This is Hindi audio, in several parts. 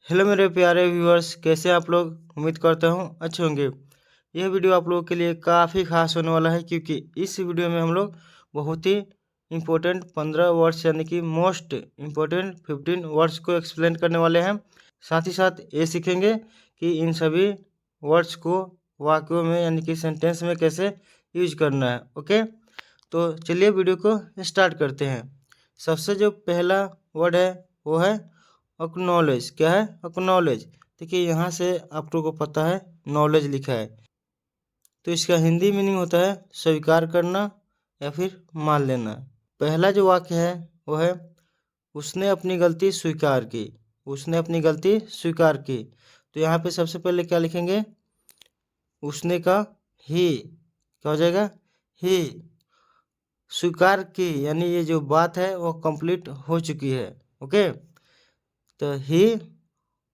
हेलो मेरे प्यारे व्यूअर्स, कैसे आप लोग। उम्मीद करता हूँ अच्छे होंगे। यह वीडियो आप लोगों के लिए काफ़ी खास होने वाला है, क्योंकि इस वीडियो में हम लोग बहुत ही इम्पोर्टेंट 15 वर्ड्स यानी कि मोस्ट इम्पोर्टेंट 15 वर्ड्स को एक्सप्लेन करने वाले हैं। साथ ही साथ ये सीखेंगे कि इन सभी वर्ड्स को वाक्यों में यानी कि सेंटेंस में कैसे यूज करना है। ओके, तो चलिए वीडियो को स्टार्ट करते हैं। सबसे जो पहला वर्ड है वो है एक्नॉलेज। क्या है एक्नॉलेज? देखिए यहाँ से आप लोगों को पता है नॉलेज लिखा है, तो इसका हिंदी मीनिंग होता है स्वीकार करना या फिर मान लेना। पहला जो वाक्य है वो है उसने अपनी गलती स्वीकार की। उसने अपनी गलती स्वीकार की, तो यहाँ पे सबसे पहले क्या लिखेंगे? उसने का ही क्या हो जाएगा? ही। स्वीकार की यानी ये जो बात है वो कंप्लीट हो चुकी है। ओके, तो ही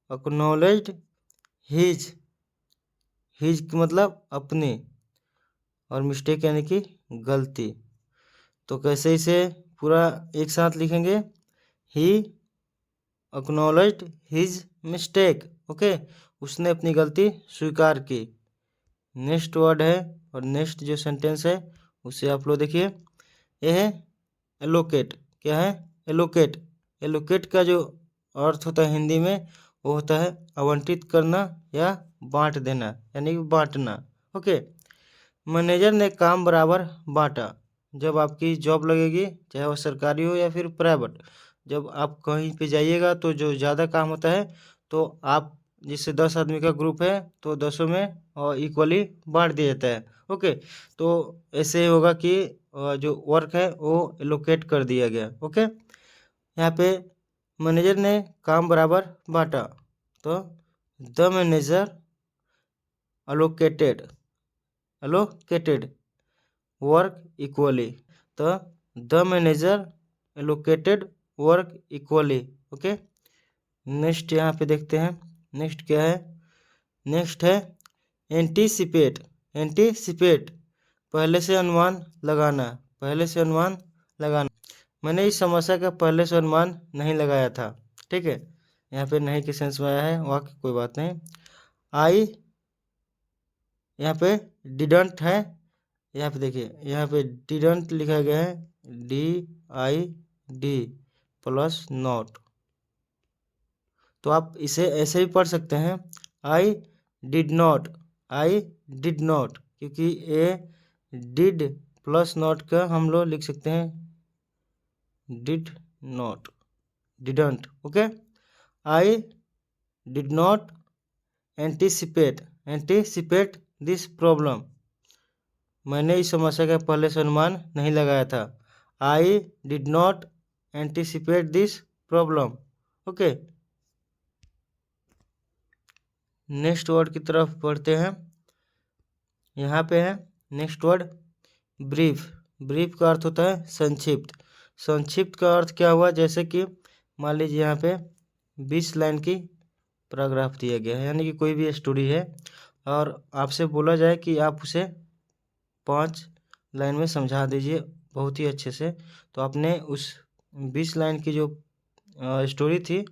एक्नॉलेज्ड हिज। हिज की मतलब अपनी, और मिस्टेक यानी कि गलती। तो कैसे इसे पूरा एक साथ लिखेंगे? ही एक्नॉलेज्ड हिज मिस्टेक। ओके, उसने अपनी गलती स्वीकार की। नेक्स्ट वर्ड है और नेक्स्ट जो सेंटेंस है उसे आप लोग देखिए। यह है एलोकेट। क्या है? एलोकेट। एलोकेट का जो अर्थ होता है हिंदी में वो होता है आवंटित करना या बांट देना, यानी कि बांटना। ओके, मैनेजर ने काम बराबर बांटा। जब आपकी जॉब लगेगी, चाहे वो सरकारी हो या फिर प्राइवेट, जब आप कहीं पे जाइएगा तो जो ज़्यादा काम होता है तो आप जैसे 10 आदमी का ग्रुप है तो 10 में और इक्वली बांट दिया जाता है। ओके, तो ऐसे होगा कि जो वर्क है वो एलोकेट कर दिया गया। ओके, यहाँ पे मैनेजर ने काम बराबर बांटा, तो the manager allocated work equally. तो the manager allocated work equally. Okay, next यहाँ पे देखते हैं। नेक्स्ट क्या है? नेक्स्ट है एंटीसिपेट। एंटीसिपेट पहले से अनुमान लगाना। पहले से अनुमान लगाना। मैंने इस समस्या का पहले से अनुमान नहीं लगाया था। ठीक है, यहाँ पे नहीं के सेंस में आया है वाक्य, कोई बात नहीं। आई यहाँ पे डिडंट है। यहाँ पे देखिए, यहाँ पे डिडंट लिखा गया है DID प्लस नॉट। तो आप इसे ऐसे ही पढ़ सकते हैं I did not. I did not, क्योंकि ए डिड प्लस नॉट का हम लोग लिख सकते हैं did not, didn't. Okay, I did not anticipate this problem. मैंने इस समस्या का पहले से अनुमान नहीं लगाया था। I did not anticipate this problem. Okay, next word की तरफ बढ़ते हैं। यहाँ पे है नेक्स्ट वर्ड ब्रीफ। ब्रीफ का अर्थ होता है संक्षिप्त। संक्षिप्त का अर्थ क्या हुआ? जैसे कि मान लीजिए यहाँ पे 20 लाइन की पैराग्राफ दिया गया है, यानी कि कोई भी स्टोरी है और आपसे बोला जाए कि आप उसे 5 लाइन में समझा दीजिए बहुत ही अच्छे से। तो आपने उस 20 लाइन की जो स्टोरी थी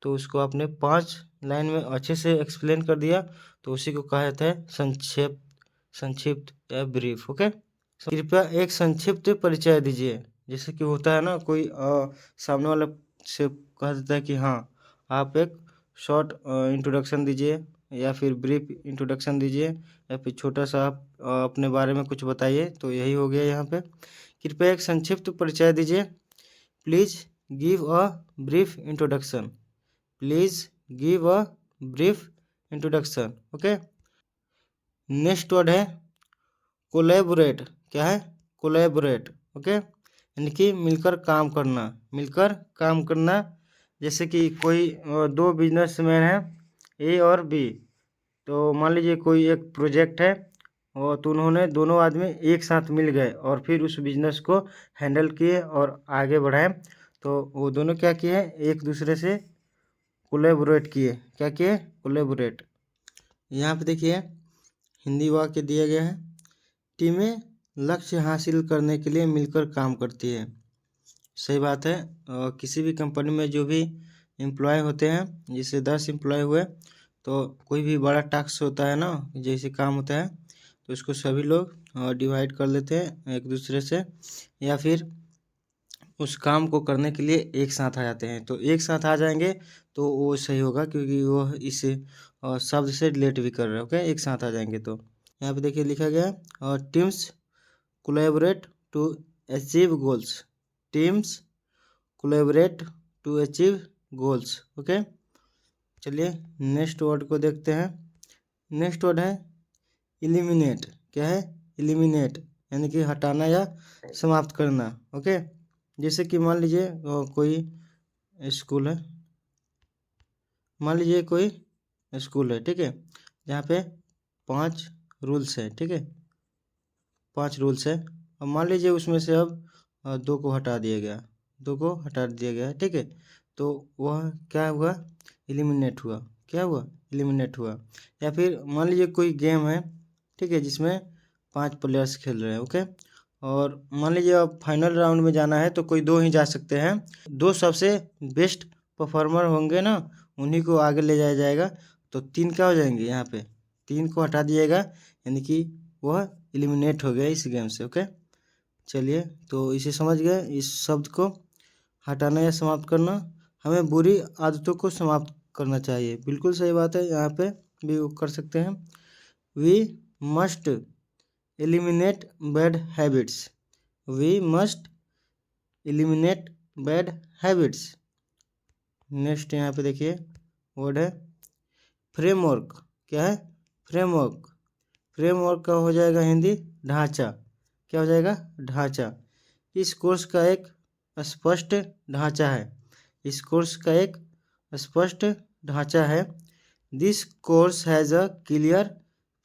तो उसको आपने 5 लाइन में अच्छे से एक्सप्लेन कर दिया, तो उसी को कहा जाता है संक्षिप्त या ब्रीफ। ओके, कृपया एक संक्षिप्त परिचय दीजिए। जैसे कि होता है ना, कोई सामने वाला से कह देता है कि हाँ आप एक शॉर्ट इंट्रोडक्शन दीजिए या फिर ब्रीफ इंट्रोडक्शन दीजिए या फिर छोटा सा आप अपने बारे में कुछ बताइए। तो यही हो गया यहाँ पे, कृपया एक संक्षिप्त परिचय दीजिए। Please give a brief introduction. Please give a brief introduction. Okay, next word है कोलैबोरेट। क्या है? कोलैबोरेट। ओके, यानी कि मिलकर काम करना। मिलकर काम करना, जैसे कि कोई 2 बिजनेसमैन हैं A और B। तो मान लीजिए कोई एक प्रोजेक्ट है और तो उन्होंने दोनों आदमी एक साथ मिल गए और फिर उस बिजनेस को हैंडल किए और आगे बढ़ाए। तो वो दोनों क्या किए? एक दूसरे से कोलैबोरेट किए। क्या किए? कोलैबोरेट। यहाँ पे देखिए हिंदी वाक्य दिया गया है, टीमें लक्ष्य हासिल करने के लिए मिलकर काम करती है। सही बात है। किसी भी कंपनी में जो भी एम्प्लॉय होते हैं, जैसे 10 एम्प्लॉय हुए तो कोई भी बड़ा टास्क होता है ना, जैसे काम होता है तो इसको सभी लोग डिवाइड कर लेते हैं एक दूसरे से, या फिर उस काम को करने के लिए एक साथ आ जाते हैं। तो एक साथ आ जाएंगे तो वो सही होगा, क्योंकि वो इस शब्द से रिलेट भी कर रहे हैं। ओके, एक साथ आ जाएंगे तो यहाँ पे देखिए लिखा गया है और teams collaborate to achieve goals. Teams collaborate to achieve goals. Okay, चलिए नेक्स्ट वर्ड को देखते हैं। नेक्स्ट वर्ड है एलिमिनेट। क्या है? एलिमिनेट, यानी कि हटाना या समाप्त करना। ओके, जैसे कि मान लीजिए कोई स्कूल है, मान लीजिए कोई स्कूल है, ठीक है, जहाँ पे 5 रूल्स है, ठीक है, 5 रूल्स है। अब मान लीजिए उसमें से अब 2 को हटा दिया गया, 2 को हटा दिया गया, ठीक है, तो वह क्या हुआ? एलिमिनेट हुआ। क्या हुआ? एलिमिनेट हुआ। या फिर मान लीजिए कोई गेम है, ठीक है, जिसमें 5 प्लेयर्स खेल रहे हैं। ओके, और मान लीजिए अब फाइनल राउंड में जाना है तो कोई 2 ही जा सकते हैं। 2 सबसे बेस्ट परफॉर्मर होंगे ना, उन्हीं को आगे ले जाया जाएगा। तो 3 क्या हो जाएंगे? यहाँ पे 3 को हटा दिएगा, यानी कि वह एलिमिनेट हो गया इस गेम से। ओके, चलिए तो इसे समझ गए। इस शब्द को हटाना या समाप्त करना, हमें बुरी आदतों को समाप्त करना चाहिए। बिल्कुल सही बात है, यहाँ पे भी वो कर सकते हैं। We must eliminate bad habits. We must eliminate bad habits. Next यहाँ पे देखिए वर्ड है फ्रेमवर्क। क्या है? फ्रेमवर्क। फ्रेमवर्क का हो जाएगा हिंदी ढांचा। क्या हो जाएगा? ढांचा। इस कोर्स का एक स्पष्ट ढांचा है। इस कोर्स का एक स्पष्ट ढांचा है। This course has a clear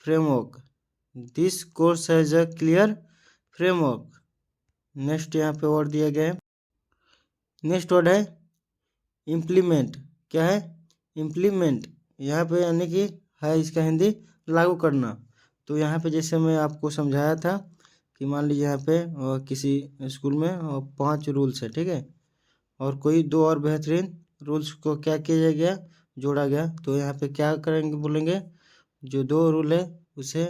framework. This course has a clear framework. Next यहाँ पे वर्ड दिया गया है। नेक्स्ट वर्ड है इम्प्लीमेंट। क्या है? इम्प्लीमेंट। यहाँ पे यानी कि है इसका हिंदी लागू करना। तो यहाँ पे जैसे मैं आपको समझाया था कि मान लीजिए यहाँ पे किसी स्कूल में 5 रूल्स है, ठीक है, और कोई 2 और बेहतरीन रूल्स को क्या किया गया? जोड़ा गया। तो यहाँ पे क्या करेंगे? बोलेंगे जो 2 रूल है उसे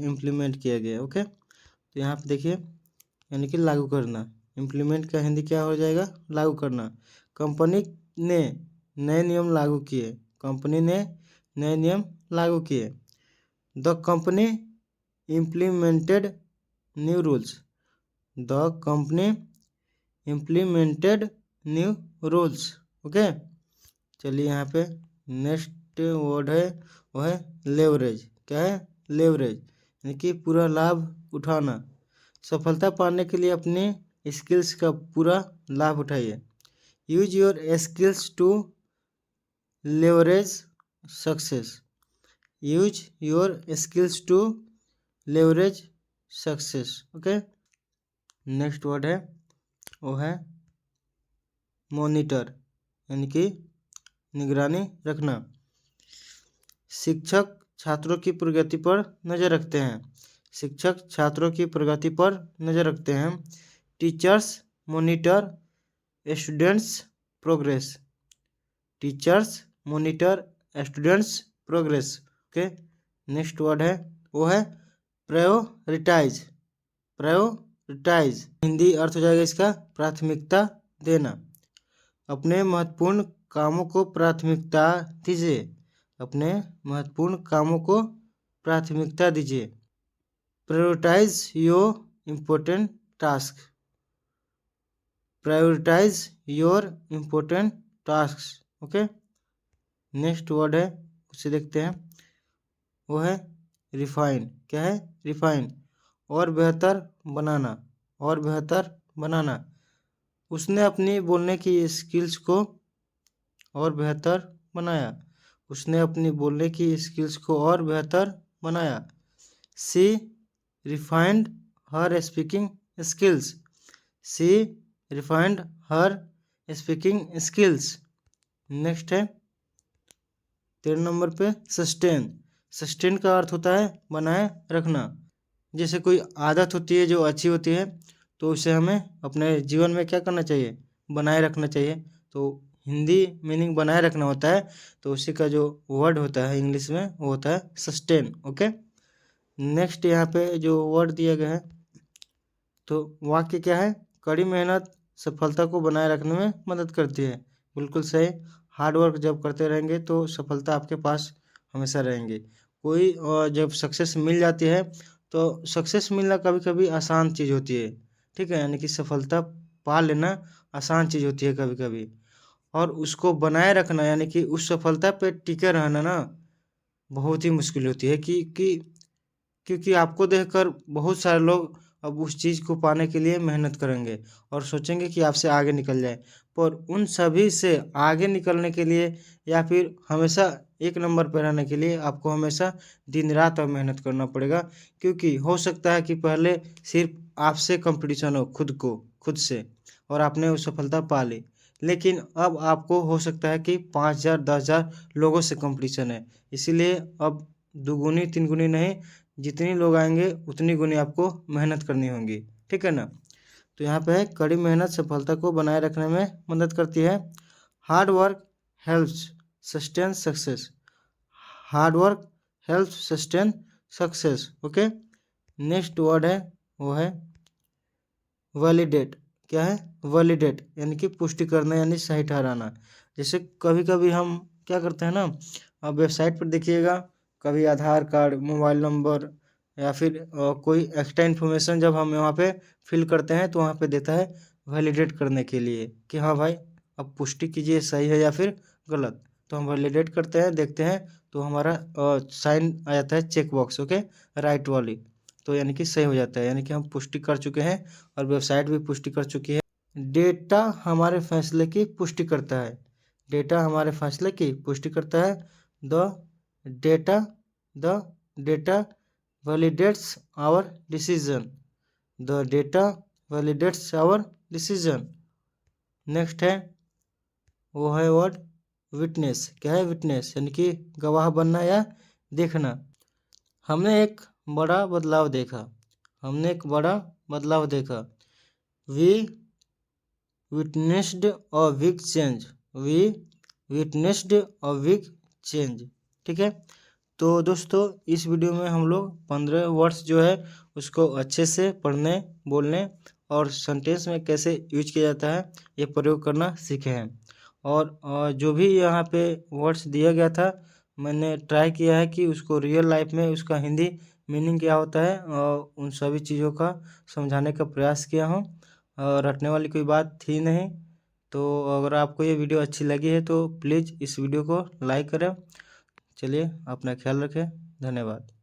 इम्प्लीमेंट किया गया। ओके, तो यहाँ पे देखिए यानी कि लागू करना। इम्प्लीमेंट का हिंदी क्या हो जाएगा? लागू करना। कंपनी ने नए नियम लागू किए। कंपनी ने नए नियम लागू किए। The company implemented new rules. The company implemented new rules. Okay, चलिए यहाँ पे नेक्स्ट वर्ड है वो है लेवरेज। क्या है? लेवरेज, यानी कि पूरा लाभ उठाना। सफलता पाने के लिए अपने स्किल्स का पूरा लाभ उठाइए। Use your skills to leverage success. Use your skills to leverage success. Okay, next word है वो है मॉनिटर, यानी कि निगरानी रखना। शिक्षक छात्रों की प्रगति पर नज़र रखते हैं। शिक्षक छात्रों की प्रगति पर नज़र रखते हैं। Teachers monitor students progress. Teachers monitor students progress. Okay, next word है वो है प्रायोरिटाइज। प्रायोरिटाइज, हिंदी अर्थ हो जाएगा इसका प्राथमिकता देना। अपने महत्वपूर्ण कामों को प्राथमिकता दीजिए। अपने महत्वपूर्ण कामों को प्राथमिकता दीजिए। Prioritise your important task. Prioritise your important task. Okay, next word है उसे देखते हैं वो है रिफाइन। क्या है? रिफाइन, और बेहतर बनाना। और बेहतर बनाना। उसने अपनी बोलने की स्किल्स को और बेहतर बनाया। उसने अपनी बोलने की स्किल्स को और बेहतर बनाया। सी रिफाइंड हर स्पीकिंग स्किल्स। सी रिफाइंड हर स्पीकिंग स्किल्स। नेक्स्ट है 13 नंबर पे सस्टेन। सस्टेन का अर्थ होता है बनाए रखना। जैसे कोई आदत होती है जो अच्छी होती है तो उसे हमें अपने जीवन में क्या करना चाहिए? बनाए रखना चाहिए। तो हिंदी मीनिंग बनाए रखना होता है तो उसी का जो वर्ड होता है इंग्लिश में वो होता है सस्टेन। ओके, नेक्स्ट यहाँ पे जो वर्ड दिया गया है तो वाक्य क्या है, कड़ी मेहनत सफलता को बनाए रखने में मदद करती है। बिल्कुल सही, हार्ड वर्क जब करते रहेंगे तो सफलता आपके पास हमेशा रहेंगे। कोई जब सक्सेस मिल जाती है तो सक्सेस मिलना कभी कभी आसान चीज़ होती है, ठीक है, यानी कि सफलता पा लेना आसान चीज़ होती है कभी कभी, और उसको बनाए रखना यानी कि उस सफलता पे टिके रहना ना बहुत ही मुश्किल होती है क्योंकि आपको देखकर बहुत सारे लोग अब उस चीज़ को पाने के लिए मेहनत करेंगे और सोचेंगे कि आपसे आगे निकल जाए, पर उन सभी से आगे निकलने के लिए या फिर हमेशा एक नंबर पर रहने के लिए आपको हमेशा दिन रात और मेहनत करना पड़ेगा। क्योंकि हो सकता है कि पहले सिर्फ आपसे कंपटीशन हो खुद से और आपने वो सफलता पा ली, लेकिन अब आपको हो सकता है कि 5,000 10,000 लोगों से कंपटीशन है। इसीलिए अब दुगुनी तिनगुनी नहीं, जितने लोग आएंगे उतनी गुनी आपको मेहनत करनी होगी, ठीक है ना। तो यहाँ पे है कड़ी मेहनत सफलता को बनाए रखने में मदद करती है। Hard work helps sustain success, hard work helps sustain success. Okay, next word है वो है वैलिडेट। क्या है, वैलिडेट यानी कि पुष्टि करना यानी सही ठहराना। जैसे कभी कभी हम क्या करते हैं ना, अब वेबसाइट पर देखिएगा, कभी आधार कार्ड, मोबाइल नंबर या फिर कोई एक्स्ट्रा इन्फॉर्मेशन जब हम वहाँ पे फिल करते हैं तो वहाँ पे देता है वैलिडेट करने के लिए कि हाँ भाई अब पुष्टि कीजिए सही है या फिर गलत। तो हम वैलिडेट करते हैं, देखते हैं तो हमारा साइन आ जाता है चेक बॉक्स, ओके, राइट वाली, तो यानी कि सही हो जाता है, यानी कि हम पुष्टि कर चुके हैं और वेबसाइट भी पुष्टि कर चुकी है। डेटा हमारे फैसले की पुष्टि करता है, डेटा हमारे फैसले की पुष्टि करता है। The data the data validates our decision, the data validates our decision. Next है वो है वर्ड विटनेस। क्या है विटनेस, यानी कि गवाह बनना या देखना। हमने एक बड़ा बदलाव देखा, हमने एक बड़ा बदलाव देखा। We witnessed a big change, we witnessed a big change, ठीक है। तो दोस्तों इस वीडियो में हम लोग 15 वर्ड्स जो है उसको अच्छे से पढ़ने बोलने और सेंटेंस में कैसे यूज किया जाता है ये प्रयोग करना सीखे हैं। और जो भी यहाँ पे वर्ड्स दिया गया था मैंने ट्राई किया है कि उसको रियल लाइफ में उसका हिंदी मीनिंग क्या होता है और उन सभी चीज़ों का समझाने का प्रयास किया हूँ, और रटने वाली कोई बात थी नहीं। तो अगर आपको ये वीडियो अच्छी लगी है तो प्लीज़ इस वीडियो को लाइक करें। चलिए अपना ख्याल रखें, धन्यवाद।